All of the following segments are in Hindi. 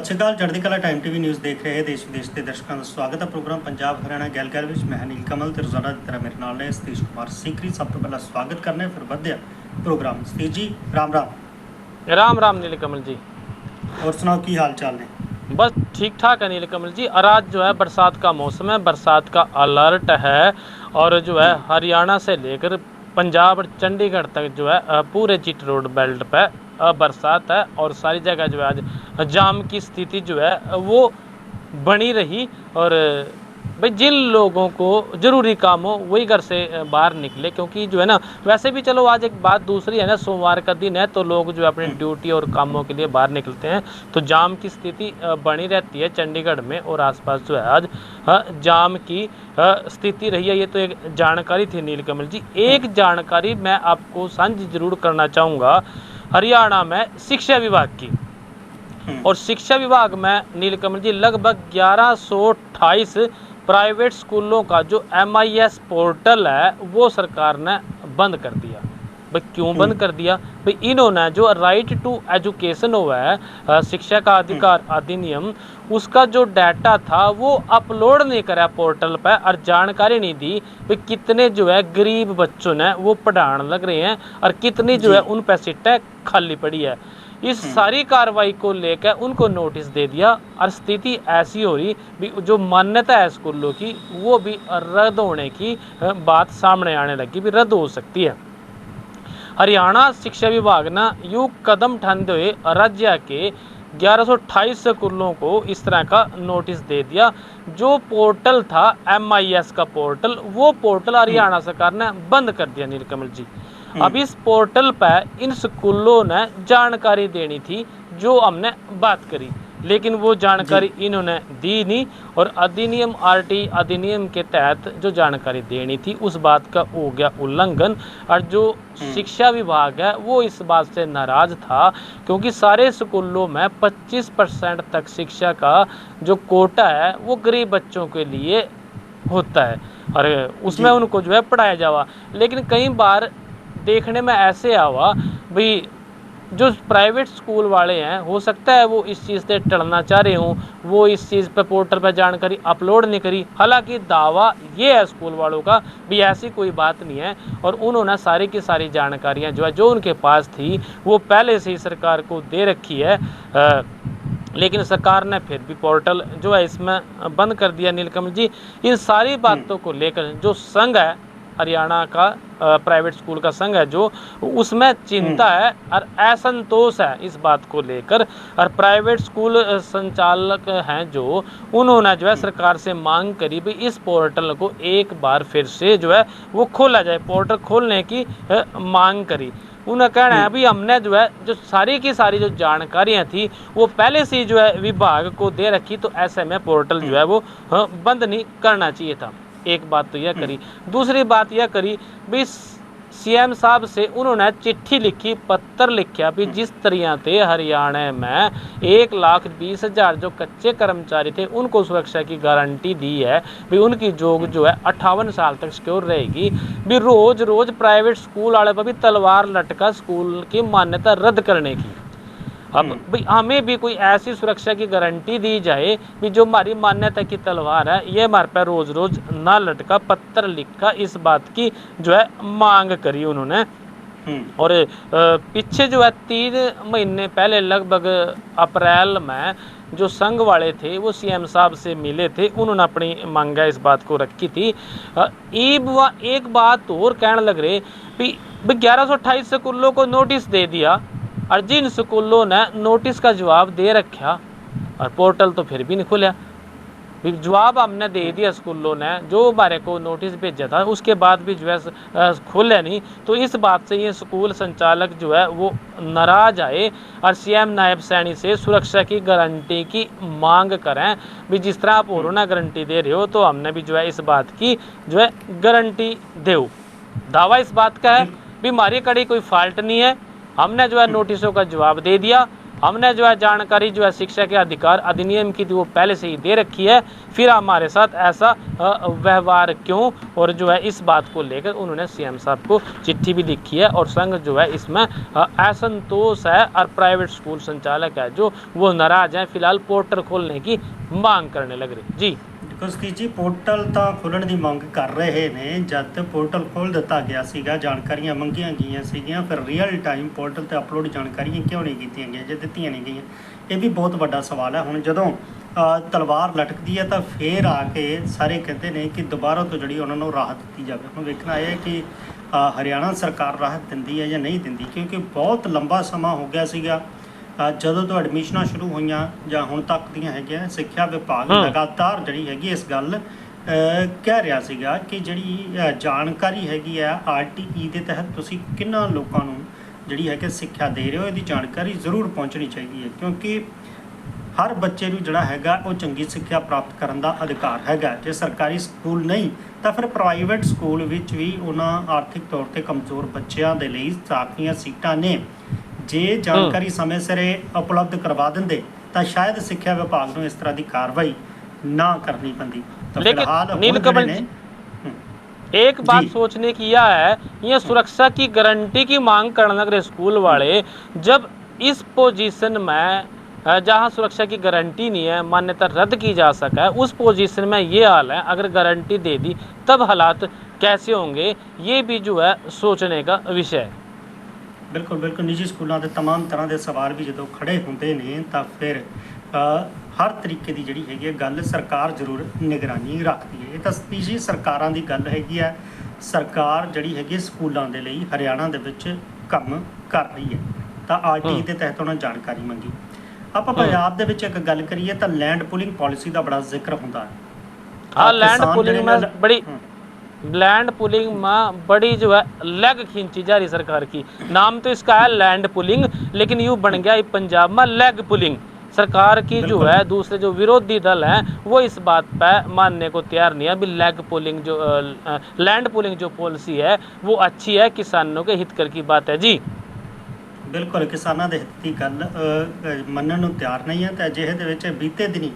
ਸਤਿ ਸ਼੍ਰੀ ਅਕਾਲ। ਚੜ੍ਹਦੀ ਕਲਾ ਟਾਈਮ ਟੀਵੀ ਨਿਊਜ਼ ਦੇਖ ਰਹੇ ਦੇਸ਼ ਵਿਦੇਸ਼ ਦੇ ਦਰਸ਼ਕਾਂ ਦਾ ਸਵਾਗਤ ਹੈ। ਪ੍ਰੋਗਰਾਮ ਪੰਜਾਬ ਹਰਿਆਣਾ ਗੱਲ ਵਿੱਚ ਮੈਂ ਨੀਲ ਕਮਲ ਤੇ ਰੋਜ਼ਾਨਾ ਦੀ ਤਰ੍ਹਾਂ ਮੇਰੇ ਨਾਲ ਨੇ ਸਤੀਸ਼ ਕੁਮਾਰ ਸੀਕਰੀ। ਸਭ ਤੋਂ ਪਹਿਲਾਂ ਸਵਾਗਤ ਕਰਨਾ ਫਿਰ ਵਧਿਆ ਪ੍ਰੋਗਰਾਮ। ਸਤੀਸ਼ ਜੀ राम राम। राम राम नील कमल जी। और सुनाओ की हाल चाल ने? बस ठीक ठाक है नील कमल जी। और आज जो है बरसात का मौसम है, बरसात का अलर्ट है और जो है हरियाणा से लेकर पंजाब और चंडीगढ़ तक जो है पूरे चिट रोड बेल्ट पे बरसात है और सारी जगह जो है आज जाम की स्थिति जो है वो बनी रही। और भाई जिन लोगों को जरूरी काम हो वही घर से बाहर निकले, क्योंकि जो है ना वैसे भी चलो आज एक बात दूसरी है ना, सोमवार का दिन है तो लोग जो अपनी ड्यूटी और कामों के लिए बाहर निकलते हैं तो जाम की स्थिति बनी रहती है चंडीगढ़ में और आसपास जो है आज जाम की स्थिति रही है। ये तो एक जानकारी थी नील कमल जी। एक जानकारी मैं आपको साझी जरूर करना चाहूँगा हरियाणा में शिक्षा विभाग की। और शिक्षा विभाग में नील कमल जी लगभग 1128 प्राइवेट स्कूलों का जो MIS पोर्टल है वो सरकार ने बंद कर दिया। भाई क्यों बंद कर दिया? भाई इन्होंने जो राइट टू एजुकेशन हुआ है शिक्षा का अधिकार अधिनियम, उसका जो डाटा था वो अपलोड नहीं करा पोर्टल पर और जानकारी नहीं दी भाई कितने जो है गरीब बच्चों ने वो पढ़ाने लग रहे हैं और कितनी जो है उन पर सीटें खाली पड़ी है। इस सारी कार्रवाई को लेकर उनको नोटिस दे दिया और स्थिति ऐसी हो रही भी जो मान्यता है स्कूलों की वो भी रद्द होने की बात सामने आने लगी, भी रद्द हो सकती है। हरियाणा शिक्षा विभाग ने यूं कदम उठाते हुए राज्य के 1128 स्कूलों को इस तरह का नोटिस दे दिया। जो पोर्टल था MIS का पोर्टल, वो पोर्टल हरियाणा सरकार ने बंद कर दिया नील कमल जी। अब इस पोर्टल पर इन स्कूलों ने जानकारी देनी थी जो हमने बात करी, लेकिन वो जानकारी इन्होंने दी नहीं और अधिनियम RT अधिनियम के तहत जो जानकारी देनी थी उस बात का हो गया उल्लंघन। और जो शिक्षा विभाग है वो इस बात से नाराज था क्योंकि सारे स्कूलों में 25% तक शिक्षा का जो कोटा है वो गरीब बच्चों के लिए होता है और उसमें उनको जो है पढ़ाया जावा। लेकिन कई बार देखने में ऐसे आवा भाई जो प्राइवेट स्कूल वाले हैं हो सकता है वो इस चीज़ से टलना चाह रहे हों, वो इस चीज़ पर पोर्टल पर जानकारी अपलोड नहीं करी। हालांकि दावा ये है स्कूल वालों का भी ऐसी कोई बात नहीं है और उन्होंने सारी की सारी जानकारियां जो है जो उनके पास थी वो पहले से ही सरकार को दे रखी है। लेकिन सरकार ने फिर भी पोर्टल जो है इसमें बंद कर दिया नील कमल जी। इन सारी बातों को लेकर जो संघ है हरियाणा का प्राइवेट स्कूल का संघ है जो उसमें चिंता है और असंतोष है इस बात को लेकर। और प्राइवेट स्कूल संचालक हैं जो उन्होंने जो है सरकार से मांग करी भी इस पोर्टल को एक बार फिर से जो है वो खोला जाए, पोर्टल खोलने की मांग करी। उन्हें कहना है भी हमने जो है जो सारी की सारी जो जानकारियां थी वो पहले से जो है विभाग को दे रखी, तो ऐसे में पोर्टल जो है वो बंद नहीं करना चाहिए था। एक बात तो यह करी। दूसरी बात यह करी भी CM साहब से उन्होंने चिट्ठी लिखी, पत्र लिखा भी जिस तरह से हरियाणा में 1,20,000 जो कच्चे कर्मचारी थे उनको सुरक्षा की गारंटी दी है भी उनकी जॉब जो है 58 साल तक सिक्योर रहेगी। भी रोज रोज प्राइवेट स्कूल वाले पर भी तलवार लटका स्कूल की मान्यता रद्द करने की। अब भाई हमें भी कोई ऐसी सुरक्षा की गारंटी दी जाए भी जो हमारी मान्यता की तलवार है ये हमारे पर रोज रोज ना लटका। पत्र लिखा इस बात की जो है मांग करी उन्होंने। और पीछे जो है 3 महीने पहले लगभग अप्रैल में जो संघ वाले थे वो CM साहब से मिले थे, उन्होंने अपनी मांगा इस बात को रखी थी। एक बात और कहने लग रहे भी 1128 स्कूलों को नोटिस दे दिया और जिन स्कूलों ने नोटिस का जवाब दे रखा और पोर्टल तो फिर भी नहीं खुला। जवाब हमने दे दिया स्कूलों ने जो हमारे को नोटिस भेजा था उसके बाद भी जो है खुला नहीं, तो इस बात से ये स्कूल संचालक जो है वो नाराज आए और CM नायब सैनी से सुरक्षा की गारंटी की मांग करें भी जिस तरह आप कोरोना गारंटी दे रहे हो तो हमने भी जो है इस बात की जो है गारंटी दो। दावा इस बात का है भी हमारी कड़ी कोई फॉल्ट नहीं है, हमने जो है नोटिसों का जवाब दे दिया हमने जो है जानकारी जो है शिक्षा के अधिकार अधिनियम की वो पहले से ही दे रखी है, फिर हमारे साथ ऐसा व्यवहार क्यों? और जो है इस बात को लेकर उन्होंने सीएम साहब को चिट्ठी भी लिखी है और संघ जो है इसमें असंतोष है और प्राइवेट स्कूल संचालक है जो वो नाराज हैं, फिलहाल पोर्टल खोलने की मांग करने लग रही जी। ਸਤੀਸ਼ ਜੀ ਪੋਰਟਲ ਤਾਂ ਖੋਲ੍ਹਣ ਦੀ ਮੰਗ ਕਰ ਰਹੇ ਨੇ। ਜਦ ਪੋਰਟਲ ਖੋਲ੍ਹ ਦਿੱਤਾ ਗਿਆ ਸੀਗਾ, ਜਾਣਕਾਰੀਆਂ ਮੰਗੀਆਂ ਗਈਆਂ ਸੀਗੀਆਂ, ਫਿਰ ਰੀਅਲ ਟਾਈਮ ਪੋਰਟਲ 'ਤੇ ਅਪਲੋਡ ਜਾਣਕਾਰੀਆਂ ਕਿਉਂ ਨਹੀਂ ਕੀਤੀਆਂ ਗਈਆਂ ਜੇ ਦਿੱਤੀਆਂ ਨਹੀਂ ਗਈਆਂ? ਇਹ ਵੀ ਬਹੁਤ ਵੱਡਾ ਸਵਾਲ ਹੈ। ਹੁਣ ਜਦੋਂ ਤਲਵਾਰ ਲਟਕਦੀ ਹੈ ਤਾਂ ਫੇਰ ਆ ਕੇ ਸਾਰੇ ਕਹਿੰਦੇ ਨੇ ਕਿ ਦੁਬਾਰਾ ਤੋਂ ਜਿਹੜੀ ਉਹਨਾਂ ਨੂੰ ਰਾਹਤ ਦਿੱਤੀ ਜਾਵੇ। ਹੁਣ ਵੇਖਣਾ ਇਹ ਹੈ ਕਿ ਹਰਿਆਣਾ ਸਰਕਾਰ ਰਾਹਤ ਦਿੰਦੀ ਹੈ ਜਾਂ ਨਹੀਂ ਦਿੰਦੀ, ਕਿਉਂਕਿ ਬਹੁਤ ਲੰਬਾ ਸਮਾਂ ਹੋ ਗਿਆ ਸੀਗਾ ਜਦੋਂ ਤੋਂ ਐਡਮਿਸ਼ਨਾਂ ਸ਼ੁਰੂ ਹੋਈਆਂ ਜਾਂ ਹੁਣ ਤੱਕ ਦੀਆਂ ਹੈਗੀਆਂ। ਸਿੱਖਿਆ ਵਿਭਾਗ ਲਗਾਤਾਰ ਜਿਹੜੀ ਹੈਗੀ ਇਸ ਗੱਲ ਕਹਿ ਰਿਹਾ ਸੀਗਾ ਕਿ ਜਿਹੜੀ ਜਾਣਕਾਰੀ ਹੈਗੀ ਆ RTE ਦੇ ਤਹਿਤ ਤੁਸੀਂ ਕਿੰਨਾਂ ਲੋਕਾਂ ਨੂੰ ਜਿਹੜੀ ਹੈ ਕਿ ਸਿੱਖਿਆ ਦੇ ਰਹੇ ਹੋ, ਇਹਦੀ ਜਾਣਕਾਰੀ ਜ਼ਰੂਰ ਪਹੁੰਚਣੀ ਚਾਹੀਦੀ ਹੈ, ਕਿਉਂਕਿ ਹਰ ਬੱਚੇ ਨੂੰ ਜਿਹੜਾ ਹੈਗਾ ਉਹ ਚੰਗੀ ਸਿੱਖਿਆ ਪ੍ਰਾਪਤ ਕਰਨ ਦਾ ਅਧਿਕਾਰ ਹੈਗਾ। ਜੇ ਸਰਕਾਰੀ ਸਕੂਲ ਨਹੀਂ ਤਾਂ ਫਿਰ ਪ੍ਰਾਈਵੇਟ ਸਕੂਲ ਵਿੱਚ ਵੀ ਉਹਨਾਂ ਆਰਥਿਕ ਤੌਰ 'ਤੇ ਕਮਜ਼ੋਰ ਬੱਚਿਆਂ ਦੇ ਲਈ ਸਾਖੀਆਂ ਸੀਟਾਂ ਨੇ। ਜੇ ਜਾਣਕਾਰੀ ਸਮੇਂ ਸਿਰ ਉਪਲਬਧ ਕਰਵਾ ਦਿੰਦੇ ਤਾਂ ਸ਼ਾयद ਸਿੱਖਿਆ ਵਿਭਾਗ ਨੂੰ ਇਸ ਤਰ੍ਹਾਂ ਦੀ ਕਾਰਵਾਈ ना करनी पड़ती। तो फिलहाल नीलकमल जी एक बात सोचने की यह है, ये सुरक्षा की गारंटी की मांग करने लग रहे स्कूल वाले, जब इस पोजीशन में जहां सुरक्षा की गारंटी नहीं है, मान्यता रद्द की जा सका है, उस पोजीशन में ये हाल है। अगर गारंटी दे दी तब हालात कैसे होंगे, ये भी जो है सोचने का विषय है। बिल्कुल बिल्कुल निजी स्कूलों के तमाम तरह के सवाल भी जो खड़े होंगे ने तो फिर हर तरीके की जी है गल सरकार जरूर निगरानी रखती है। ये तो निजी सरकारों की गल हैगी है। सरकार जी है स्कूलों के लिए हरियाणा के काम कर रही है, तो RTE के तहत उन्होंने जानकारी मंगी। आप पंजाब के एक गल करिए तो लैंड पुलिंग पॉलिसी का बड़ा जिक्र होता है। हाँ, लैंड पुलिंग में बड़ी लैंड पुलिंग में बड़ी जो है लेग खींची जा रही सरकार की। नाम तो इसका है लैंड पुलिंग, लेकिन यूँ बन गया पंजाब में लेग पुलिंग। सरकार की जो है दूसरे जो विरोधी दल हैं वो इस बात पर मानने को तैयार नहीं है। अभी लेग पुलिंग जो लैंड पुलिंग जो पॉलिसी है वो अच्छी है, किसानों के हित कर की बात है जी। बिल्कुल किसानों के हित की गल मनन नूं तैयार नहीं है। तो अजिहे दे विच बीते दिनी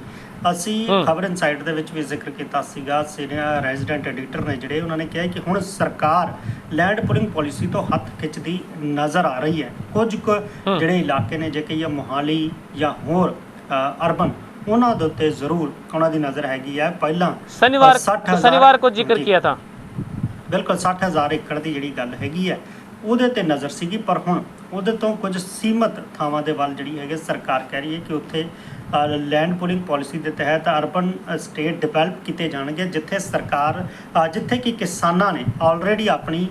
असी खबर इनसाइड दे विच भी जिक्र किया सीगा। सीनियर रेजिडेंट एडिटर ने जिहड़े उन्होंने कहा कि हुण सरकार लैंड पुलिंग पॉलिसी तो हथ खिंचदी नज़र आ रही है। कुछ जिहड़े इलाके ने जे कहिए मोहाली या होर अर्बन उन्हां दे उत्ते जरूर उन्हां दी नज़र हैगी है। पहला शनिवार को जिक्र किया था, बिल्कुल 60,000 एकड़ की जिहड़ी गल हैगी है ਉਹਦੇ ਤੇ ਨਜ਼ਰ ਸੀਗੀ, ਪਰ ਹੁਣ ਉਹਦੇ ਤੋਂ ਕੁਝ ਸੀਮਤ ਥਾਵਾਂ ਦੇ ਵੱਲ ਜਿਹੜੀ ਹੈਗੀ ਸਰਕਾਰ ਕਹਿ ਰਹੀ ਹੈ ਕਿ ਉੱਥੇ ਲੈਂਡ ਪੁਲਿੰਗ ਪੋਲਿਸੀ ਦੇ ਤਹਿਤ ਅਰਬਨ ਸਟੇਟ ਡਿਵੈਲਪ ਕੀਤੇ ਜਾਣਗੇ, ਜਿੱਥੇ ਸਰਕਾਰ ਜਿੱਥੇ ਕਿ ਕਿਸਾਨਾਂ ਨੇ ਆਲਰੇਡੀ ਆਪਣੀ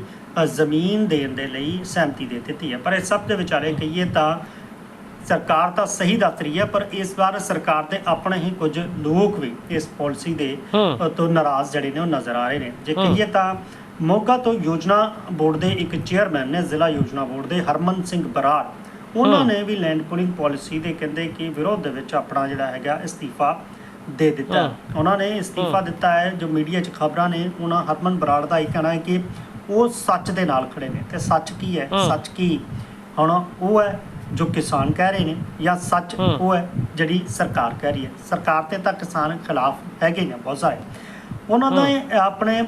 ਜ਼ਮੀਨ ਦੇਣ ਦੇ ਲਈ ਸਹਿਮਤੀ ਦੇ ਦਿੱਤੀ ਹੈ। ਪਰ ਇਹ ਸਭ ਦੇ ਵਿਚਾਲੇ ਕਹੀਏ ਤਾਂ ਸਰਕਾਰ ਤਾਂ ਸਹੀ ਦੱਸ ਰਹੀ ਹੈ, ਪਰ ਇਸ ਵਾਰ ਸਰਕਾਰ ਦੇ ਆਪਣੇ ਹੀ ਕੁਝ ਲੋਕ ਵੀ ਇਸ ਪੋਲਿਸੀ ਦੇ ਤੋਂ ਨਾਰਾਜ਼ ਜਿਹੜੇ ਨੇ ਉਹ ਨਜ਼ਰ ਆ ਰਹੇ ਨੇ। ਜੇ ਕਹੀਏ ਤਾਂ ਮੋਗਾ ਤੋਂ ਯੋਜਨਾ ਬੋਰਡ ਦੇ ਇੱਕ ਚੇਅਰਮੈਨ ਨੇ, ਜ਼ਿਲ੍ਹਾ ਯੋਜਨਾ ਬੋਰਡ ਦੇ ਹਰਮਨ ਸਿੰਘ ਬਰਾੜ, ਉਹਨਾਂ ਨੇ ਵੀ ਲੈਂਡ ਪੁਲਿੰਗ ਪੋਲਿਸੀ ਦੇ ਕਹਿੰਦੇ ਕਿ ਵਿਰੋਧ ਦੇ ਵਿੱਚ ਆਪਣਾ ਜਿਹੜਾ ਹੈਗਾ ਅਸਤੀਫਾ ਦੇ ਦਿੱਤਾ। ਉਹਨਾਂ ਨੇ ਅਸਤੀਫਾ ਦਿੱਤਾ ਹੈ। ਜੋ ਮੀਡੀਆ 'ਚ ਖਬਰਾਂ ਨੇ ਉਹਨਾਂ ਹਰਮਨ ਬਰਾੜ ਦਾ ਇਹ ਕਹਿਣਾ ਹੈ ਕਿ ਉਹ ਸੱਚ ਦੇ ਨਾਲ ਖੜੇ ਨੇ। ਤੇ ਸੱਚ ਕੀ ਹੈ? ਸੱਚ ਕੀ ਹੁਣ ਉਹ ਹੈ ਜੋ ਕਿਸਾਨ ਕਹਿ ਰਹੇ ਨੇ, ਜਾਂ ਸੱਚ ਉਹ ਹੈ ਜਿਹੜੀ ਸਰਕਾਰ ਕਹਿ ਰਹੀ ਹੈ? ਸਰਕਾਰ ਤੇ ਤਾਂ ਕਿਸਾਨ ਖਿਲਾਫ ਹੈਗੇ ਨੇ ਬਹੁਤ ਸਾਰੇ। ਉਹਨਾਂ ਨੇ ਆਪਣੇ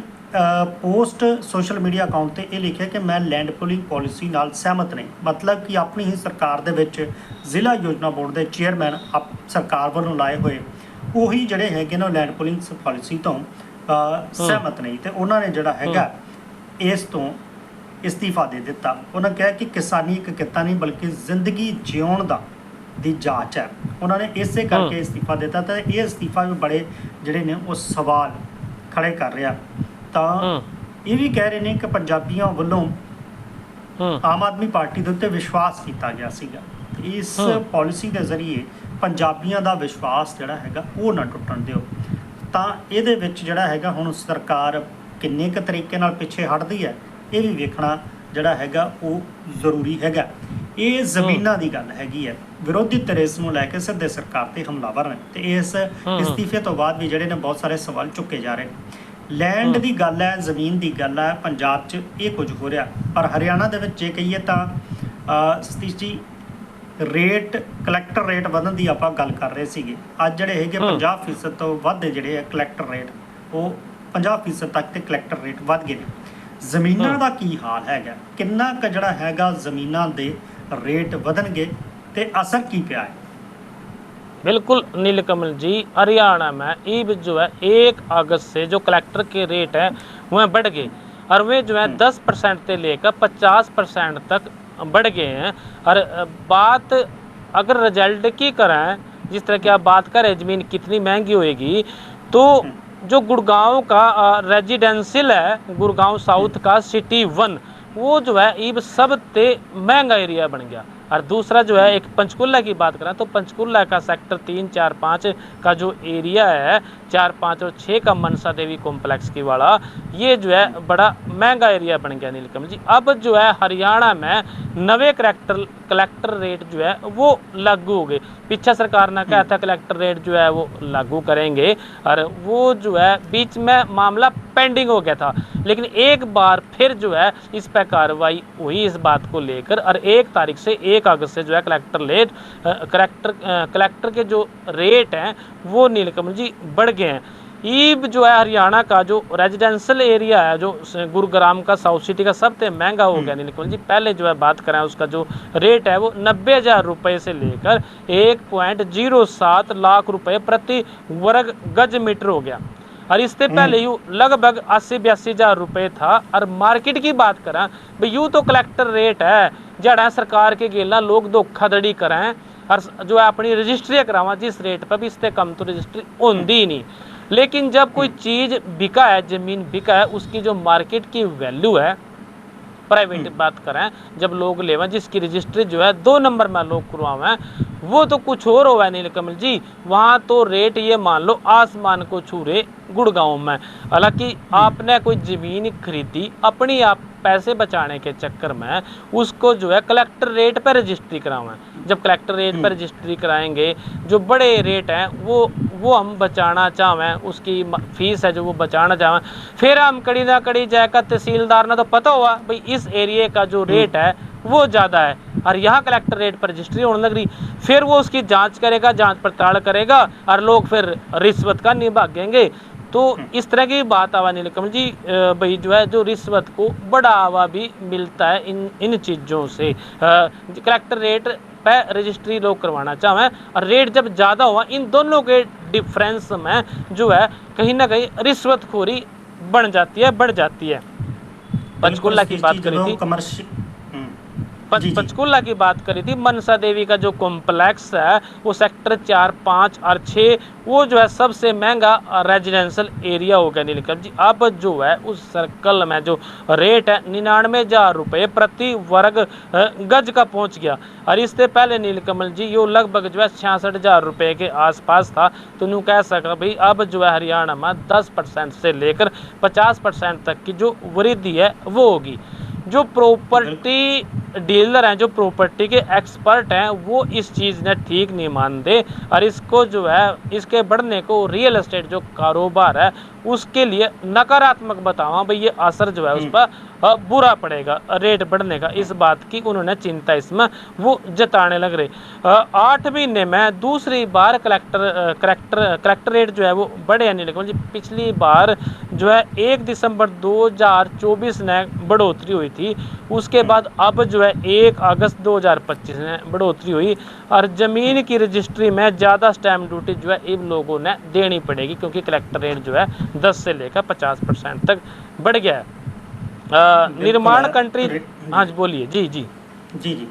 पोस्ट सोशल मीडिया अकाउंट ਤੇ ਇਹ ਲਿਖਿਆ ਕਿ ਮੈਂ ਲੈਂਡ ਪੁਲਿੰਗ ਪੋਲਿਸੀ ਨਾਲ ਸਹਿਮਤ ਨਹੀਂ। ਮਤਲਬ ਕਿ ਆਪਣੀ ਹੀ ਸਰਕਾਰ ਦੇ ਵਿੱਚ ਜ਼ਿਲ੍ਹਾ ਯੋਜਨਾ ਬੋਰਡ ਦੇ ਚੇਅਰਮੈਨ ਸਰਕਾਰ ਵੱਲੋਂ ਲਾਏ ਹੋਏ ਉਹੀ ਜਿਹੜੇ ਹੈਗੇ ਨੇ ਲੈਂਡ ਪੁਲਿੰਗ ਪੋਲਿਸੀ ਤੋਂ ਸਹਿਮਤ ਨਹੀਂ, ਤੇ ਉਹਨਾਂ ਨੇ ਜਿਹੜਾ ਹੈਗਾ ਇਸ ਤੋਂ ਇਸਤੀਫਾ ਦੇ ਦਿੱਤਾ। ਉਹਨਾਂ ਕਿਹਾ ਕਿ ਕਿਸਾਨੀ ਇੱਕ ਕਿੱਤਾ ਨਹੀਂ ਬਲਕਿ ਜ਼ਿੰਦਗੀ ਜਿਉਣ ਦਾ ਦੀ ਜਾਂਚ ਹੈ। ਉਹਨਾਂ ਨੇ ਇਸੇ ਕਰਕੇ ਇਸਤੀਫਾ ਦਿੱਤਾ। ਤਾਂ ਇਹ ਇਸਤੀਫਾ ਵੀ ਬੜੇ ਜਿਹੜੇ ਨੇ ਉਹ ਸਵਾਲ ਖੜੇ ਕਰ ਰਿਹਾ। ਤਾਂ ਇਹ ਵੀ ਕਹਿ ਰਹੇ ਨੇ ਕਿ ਪੰਜਾਬੀਆਂ ਵੱਲੋਂ ਆਮ ਆਦਮੀ ਪਾਰਟੀ ਦੇ ਉੱਤੇ ਵਿਸ਼ਵਾਸ ਕੀਤਾ ਗਿਆ ਸੀਗਾ। ਇਸ ਪੋਲਿਸੀ ਦੇ ਜ਼ਰੀਏ ਪੰਜਾਬੀਆਂ ਦਾ ਵਿਸ਼ਵਾਸ ਜਿਹੜਾ ਹੈਗਾ ਉਹ ਨਾ ਟੁੱਟਣ ਦਿਓ। ਤਾਂ ਇਹਦੇ ਵਿੱਚ ਜਿਹੜਾ ਹੈਗਾ ਹੁਣ ਸਰਕਾਰ ਕਿੰਨੇ ਕੁ ਤਰੀਕੇ ਨਾਲ ਪਿੱਛੇ ਹਟਦੀ ਹੈ ਇਹ ਵੀ ਵੇਖਣਾ ਜਿਹੜਾ ਹੈਗਾ ਉਹ ਜ਼ਰੂਰੀ ਹੈਗਾ। ਇਹ ਜ਼ਮੀਨਾਂ ਦੀ ਗੱਲ ਹੈਗੀ ਹੈ। ਵਿਰੋਧੀ ਧਿਰ ਇਸ ਨੂੰ ਲੈ ਕੇ ਸਿੱਧੇ ਸਰਕਾਰ ਤੇ ਹਮਲਾਵਰ ਨੇ, ਤੇ ਇਸ ਇਸਤੀਫੇ ਤੋਂ ਬਾਅਦ ਵੀ ਜਿਹੜੇ ਨੇ ਬਹੁਤ ਸਾਰੇ ਸਵਾਲ ਚੁੱਕੇ ਜਾ ਰਹੇ। ਲੈਂਡ ਦੀ ਗੱਲ ਹੈ, ਜ਼ਮੀਨ ਦੀ ਗੱਲ ਹੈ, ਪੰਜਾਬ 'ਚ ਇਹ ਕੁਝ ਹੋ ਰਿਹਾ। ਪਰ ਹਰਿਆਣਾ ਦੇ ਵਿੱਚ ਜੇ ਕਹੀਏ ਤਾਂ ਸਤੀਸ਼ ਜੀ ਰੇਟ ਕਲੈਕਟਰ ਰੇਟ ਵਧਣ ਦੀ ਆਪਾਂ ਗੱਲ ਕਰ ਰਹੇ ਸੀਗੇ। ਅੱਜ ਜਿਹੜੇ ਹੈਗੇ 50% ਤੋਂ ਵੱਧ ਜਿਹੜੇ ਆ ਕਲੈਕਟਰ ਰੇਟ, ਉਹ 50% ਤੱਕ ਤੇ ਕਲੈਕਟਰ ਰੇਟ ਵੱਧ ਗਏ ਨੇ। ਜ਼ਮੀਨਾਂ ਦਾ ਕੀ ਹਾਲ ਹੈਗਾ, ਕਿੰਨਾ ਕੁ ਜਿਹੜਾ ਹੈਗਾ ਜ਼ਮੀਨਾਂ ਦੇ रेट ਵਧਣਗੇ ਤੇ असर की पिया है? बिल्कुल नीलकमल जी, हरियाणा में ईब जो है 1 अगस्त से जो कलेक्टर के रेट है वह बढ़ गए और वे जो है 10% से लेकर 50% तक बढ़ गए हैं। और बात अगर रिजल्ट की करें, जिस तरह की आप बात करें ज़मीन कितनी महंगी होएगी, तो जो गुड़गांव का रेजिडेंशियल है, गुड़गांव साउथ का सिटी 1, वो जो है ईब सबसे महंगा एरिया बन गया। और दूसरा जो है एक पंचकुला की बात करें तो पंचकुला का सेक्टर 3, 4, 5 का जो एरिया है, 4, 5 और 6 का मनसा देवी कॉम्प्लेक्स की वाला, ये जो है बड़ा महंगा एरिया बन गया नीलकमल जी। अब जो है हरियाणा में नवे कलेक्टर रेट जो है वो लागू हो गए। पीछे सरकार ने कहा था कलेक्टर रेट जो है वो लागू करेंगे और वो जो है बीच में मामला पेंडिंग हो गया था, लेकिन एक बार फिर जो है इस पर कार्रवाई हुई इस बात को लेकर और 1 तारीख से 1 अगस्त से जो है कलेक्टर के जो रेट हैं वो नीलकमल जी बढ़ गए हैं। ईब जो है हरियाणा का जो रेजिडेंशियल एरिया है, जो गुरुग्राम का साउथ सिटी का सबसे महंगा हो गया नीलकमल जी। पहले जो है बात करें उसका जो रेट है वो 90,000 रुपये से लेकर 1.07 लाख रुपये प्रति वर्ग गज मीटर हो गया। और इससे पहले यूँ लगभग 80-82 हज़ार रुपये था। और मार्केट की बात करें भाई, यूँ तो कलेक्टर रेट है जड़ा सरकार के गेला लोग धोखाधड़ी करें और जो है अपनी रजिस्ट्री करावा जिस रेट पर भी, इससे कम तो रजिस्ट्री होती ही नहीं। लेकिन जब कोई चीज़ बिका है, ज़मीन बिका है, उसकी जो मार्केट की वैल्यू है, प्राइवेट बात करें जब लोग लेवें, जिसकी रजिस्ट्री जो है 2 नंबर में लोग करवावें, वो तो कुछ और होगा नीलकमल जी। वहाँ तो रेट ये मान लो आसमान को छू रहे गुड़गांव में। हालांकि आपने कोई ज़मीन खरीदी अपनी आप पैसे बचाने के चक्कर में, उसको जो है कलेक्टर रेट पर रजिस्ट्री करावें। जब कलेक्टर रेट पर रजिस्ट्री कराएंगे, जो बड़े रेट हैं वो हम बचाना चाहें, उसकी फीस है जो वो बचाना चाहें, फिर हम कड़ी ना कड़ी जाएगा तहसीलदार ने तो पता हुआ भाई इस एरिए का जो रेट है वो ज़्यादा है और यहाँ कलेक्टर रेट पर रजिस्ट्री होने लग रही, फिर वो उसकी जांच करेगा, जांच पड़ताल करेगा और लोग फिर रिश्वत का नहीं भागेंगे। तो इस तरह की बात आवा नीलकमल जी, भाई जो है जो रिश्वत को बढ़ावा भी मिलता है इन चीज़ों से। कलेक्टर रेट पर रजिस्ट्री लोग करवाना चाहें और रेट जब ज़्यादा हुआ, इन दोनों के डिफरेंस में जो है कहीं ना कहीं रिश्वतखोरी बढ़ जाती है, बढ़ जाती है। पंचकुला की बात करी थी, पंचकुला की बात करी थी, मनसा देवी का जो कॉम्प्लेक्स है वो सेक्टर 4, 5 और 6 वो जो है सबसे महंगा रेजिडेंशियल एरिया हो गया नीलकमल जी। अब जो है उस सर्कल में जो रेट है 99,000 रुपये प्रति वर्ग गज का पहुंच गया। और इससे पहले नीलकमल जी ये लगभग जो है 66,000 रुपये के आसपास था। तो यूँ कह सका भाई अब जो है हरियाणा में 10% से लेकर 50% तक की जो वृद्धि है वो होगी। जो प्रॉपर्टी डीलर हैं, जो प्रॉपर्टी के एक्सपर्ट हैं, वो इस चीज़ ने ठीक नहीं मानते और इसको जो है इसके बढ़ने को रियल एस्टेट जो कारोबार है उसके लिए नकारात्मक बतावा भाई ये असर जो है उस पर बुरा पड़ेगा रेट बढ़ने का। इस बात की उन्होंने चिंता इसमें वो जताने लग रहे। 8 महीने में दूसरी बार कलेक्टर रेट जो है वो बढ़े नीलकमल जी। पिछली बार जो है 1 दिसंबर 2024 ने बढ़ोतरी हुई थी, उसके बाद अब जो है 1 अगस्त 2025 में बढ़ोतरी हुई और ज़मीन की रजिस्ट्री में ज़्यादा स्टैम्प ड्यूटी जो है इन लोगों ने देनी पड़ेगी, क्योंकि कलेक्टर रेट जो है 10 से लेकर 50% तक बढ़ गया है। निर्माण कंट्री, हाँ जी बोलिए। जी जी ਜੀ ਜੀ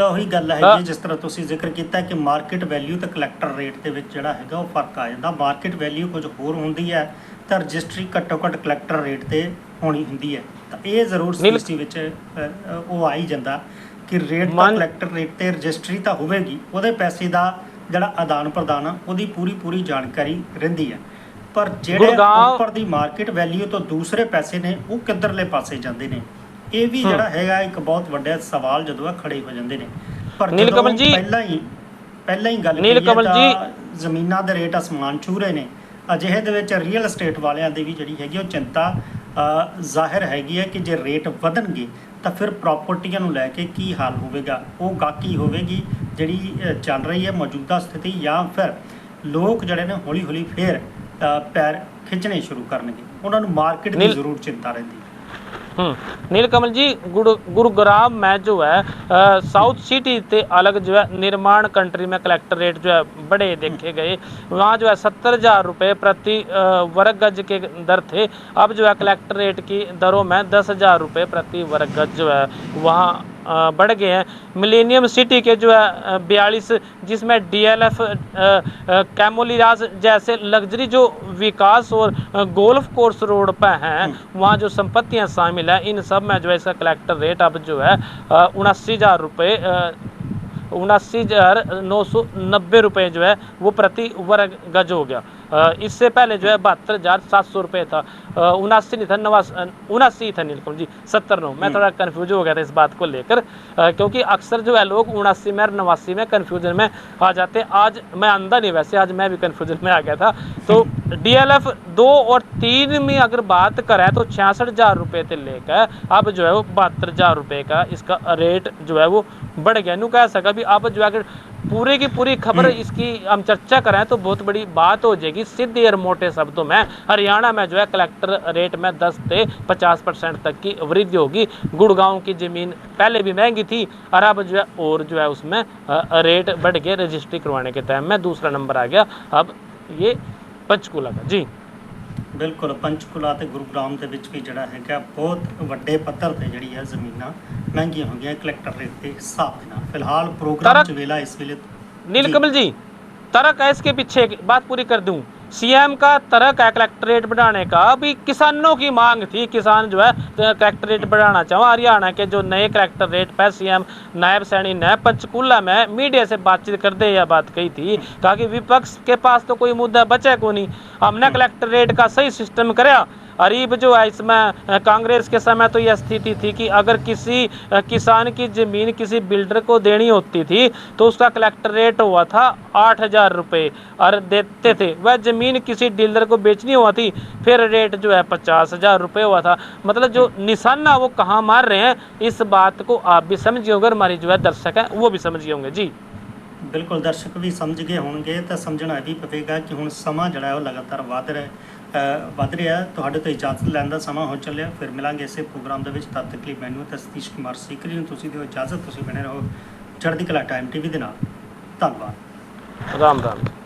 ਉਹੀ ਗੱਲ ਹੈਗੀ ਜਿਸ ਤਰ੍ਹਾਂ ਤੁਸੀਂ ਜ਼ਿਕਰ ਕੀਤਾ ਕਿ ਮਾਰਕੀਟ ਵੈਲਿਊ ਤੇ ਕਲੈਕਟਰ ਰੇਟ ਦੇ ਵਿੱਚ ਜਿਹੜਾ ਹੈਗਾ ਉਹ ਫਰਕ ਆ ਜਾਂਦਾ। ਮਾਰਕੀਟ ਵੈਲਿਊ ਕੁਝ ਹੋਰ ਹੁੰਦੀ ਹੈ ਤਾਂ ਰਜਿਸਟਰੀ ਘੱਟੋ ਘੱਟ ਕਲੈਕਟਰ ਰੇਟ ਤੇ ਹੋਣੀ ਹੁੰਦੀ ਹੈ। ਤਾਂ ਇਹ ਜ਼ਰੂਰ ਸਥਿਤੀ ਵਿੱਚ ਉਹ ਆ ਹੀ ਜਾਂਦਾ ਕਿ ਰੇਟ ਤਾਂ ਕਲੈਕਟਰ ਰੇਟ ਤੇ ਰਜਿਸਟਰੀ ਤਾਂ ਹੋਵੇਗੀ, ਉਹਦੇ ਪੈਸੇ ਦਾ ਜਿਹੜਾ ਆਦਾਨ ਪ੍ਰਦਾਨ ਆ ਉਹਦੀ ਪੂਰੀ ਜਾਣਕਾਰੀ ਰਹਿੰਦੀ ਹੈ। ਪਰ ਜਿਹੜੇ ਉੱਪਰ ਦੀ ਮਾਰਕੀਟ ਵੈਲਿਊ ਤੋਂ ਦੂਸਰੇ ਪੈਸੇ ਨੇ ਉਹ ਕਿੱਧਰਲੇ ਪਾਸੇ ਜਾਂਦੇ ਨੇ, ਇਹ ਵੀ ਜਿਹੜਾ ਹੈਗਾ ਇੱਕ ਬਹੁਤ ਵੱਡਾ ਸਵਾਲ ਜਦੋਂ ਖੜੇ ਹੋ ਜਾਂਦੇ ਨੇ। ਪਰ ਨੀਲਕਮਲ ਜੀ ਪਹਿਲਾਂ ਹੀ ਗੱਲ ਕੀਤੀ ਜ਼ਮੀਨਾਂ ਦੇ ਰੇਟ ਅਸਮਾਨ ਛੂ ਰਹੇ ਨੇ। ਅਜਿਹੇ ਦੇ ਵਿੱਚ ਰੀਅਲ ਐਸਟੇਟ ਵਾਲਿਆਂ ਦੀ ਵੀ ਜਿਹੜੀ ਹੈਗੀ ਉਹ ਚਿੰਤਾ ਜ਼ਾਹਿਰ ਹੈਗੀ ਹੈ ਕਿ ਜੇ ਰੇਟ ਵਧਣਗੇ ਤਾਂ ਫਿਰ ਪ੍ਰਾਪਰਟੀਆਂ ਨੂੰ ਲੈ ਕੇ ਕੀ ਹਾਲ ਹੋਵੇਗਾ। ਉਹ ਗਾਹਕੀ ਹੋਵੇਗੀ ਜਿਹੜੀ ਚੱਲ ਰਹੀ ਹੈ ਮੌਜੂਦਾ ਸਥਿਤੀ, ਜਾਂ ਫਿਰ ਲੋਕ ਜਿਹੜੇ ਨੇ ਹੌਲੀ ਹੌਲੀ ਫੇਰ ਪੈਰ ਖਿੱਚਣੇ ਸ਼ੁਰੂ ਕਰਨਗੇ, ਉਹਨਾਂ ਨੂੰ ਮਾਰਕੀਟ ਦੀ ਜ਼ਰੂਰ ਚਿੰਤਾ ਰਹਿੰਦੀ ਹੈ। नीलकमल जी, गुरुग्राम में जो है साउथ सिटी से अलग जो है निर्माण कंट्री में कलेक्टर रेट जो है बड़े देखे गए। वहाँ जो है 70,000 रुपये प्रति वर्ग गज के दर थे। अब जो है कलेक्टर रेट की दरों में 10,000 रुपये प्रति वर्ग गज जो है वहाँ बढ़ गए हैं। मिलेनियम सिटी के जो है 42, जिसमें DLF कैमोलीराज जैसे लग्जरी जो विकास और गोल्फ कोर्स रोड पर हैं, वहाँ जो संपत्तियाँ शामिल हैं, इन सब में जो है इसका कलेक्टर रेट अब जो है 79,000 रुपये 79,990 रुपये जो है वो प्रति वर्ग गज हो गया। इससे पहले जो है 72,700 रुपये था। 79 नहीं था, 79 था नीलकमल जी, 70 मैं थोड़ा कन्फ्यूज हो गया था इस बात को लेकर, क्योंकि अक्सर जो है लोग 79 में और 89 में कन्फ्यूजन में आ जाते। आज मैं अंधा नहीं, वैसे आज मैं भी कन्फ्यूजन में आ गया था। तो DLF 2 और 3 में अगर बात करें तो 66,000 रुपये से लेकर अब जो है वो 72,000 रुपये का इसका रेट जो है वो बढ़ गया। यूँ कह सका भी अब जो है अगर पूरे की पूरी खबर इसकी हम चर्चा करें तो बहुत बड़ी बात हो जाएगी। सीधे और मोटे शब्दों में हरियाणा में जो है कलेक्टर रेट में 10 से 50% तक की वृद्धि होगी। गुड़गांव की ज़मीन पहले भी महंगी थी और अब जो है और जो है उसमें रेट बढ़ गए। रजिस्ट्री करवाने के टाइम में दूसरा नंबर आ गया अब ये पंचकूला का। जी ਬਿਲਕੁਲ, ਪੰਚਕੂਲਾ ਤੇ ਗੁਰੂਗ੍ਰਾਮ ਦੇ ਵਿੱਚ ਵੀ ਜਿਹੜਾ ਹੈਗਾ ਬਹੁਤ ਵੱਡੇ ਪੱਧਰ ਤੇ ਜਿਹੜੀ ਹੈ ਜ਼ਮੀਨਾਂ ਮਹਿੰਗੀਆਂ ਹੋ ਗਈਆਂ ਕਲੈਕਟਰ ਰੇਟ ਦੇ ਹਿਸਾਬ ਦੇ ਨਾਲ। ਫਿਲਹਾਲ ਪ੍ਰੋਗਰਾਮ ਚ ਵੇਲਾ ਇਸ ਵੇਲੇ नीलकमल जी, तर्क है इसके पीछे, बात पूरी कर दूं। CM का तर्क है कलेक्टर रेट बढ़ाने का। अभी किसानों की मांग थी, किसान जो है कलेक्टर रेट बढ़ाना चाहो। हरियाणा के जो नए कलेक्टर रेट पर CM नायब सैनी ने पंचकूला में मीडिया से बातचीत करते यह बात कही थी, कहा कि विपक्ष के पास तो कोई मुद्दा बचा को नहीं, हमने कलेक्टर रेट का सही सिस्टम कराया। अरीब जो है इसमें कांग्रेस के समय तो यह स्थिति थी कि अगर किसी किसान की ज़मीन किसी बिल्डर को देनी होती थी तो उसका कलेक्टर रेट हुआ था 8,000 रुपये और देते थे। वह ज़मीन किसी डीलर को बेचनी हुआ थी फिर रेट जो है 50,000 रुपये हुआ था। मतलब जो निशाना वो कहाँ मार रहे हैं, इस बात को आप भी समझिए होंगे और हमारी जो है दर्शक हैं वो भी समझिए होंगे। जी बिल्कुल, दर्शक भी समझ गए होंगे। तो समझना भी पवेगा कि हुण समा जिहड़ा है वो लगातार वध ਰਿਹਾ। ਤੁਹਾਡੇ ਤੋਂ ਇਜਾਜ਼ਤ ਲੈਣ ਦਾ ਸਮਾਂ ਹੋ ਚੱਲਿਆ। ਫਿਰ ਮਿਲਾਂਗੇ ਇਸੇ ਪ੍ਰੋਗਰਾਮ ਦੇ ਵਿੱਚ। ਤਦ ਤੱਕ ਲਈ ਮੈਨੂੰ ਤੇ ਸਤੀਸ਼ ਕੁਮਾਰ ਸੀਕਰੀ ਨੂੰ ਤੁਸੀਂ ਦਿਓ ਇਜਾਜ਼ਤ। ਤੁਸੀਂ ਬਣੇ ਰਹੋ ਚੜ੍ਹਦੀ ਕਲਾ ਟਾਈਮ TV ਦੇ ਨਾਲ। ਧੰਨਵਾਦ। राम राम।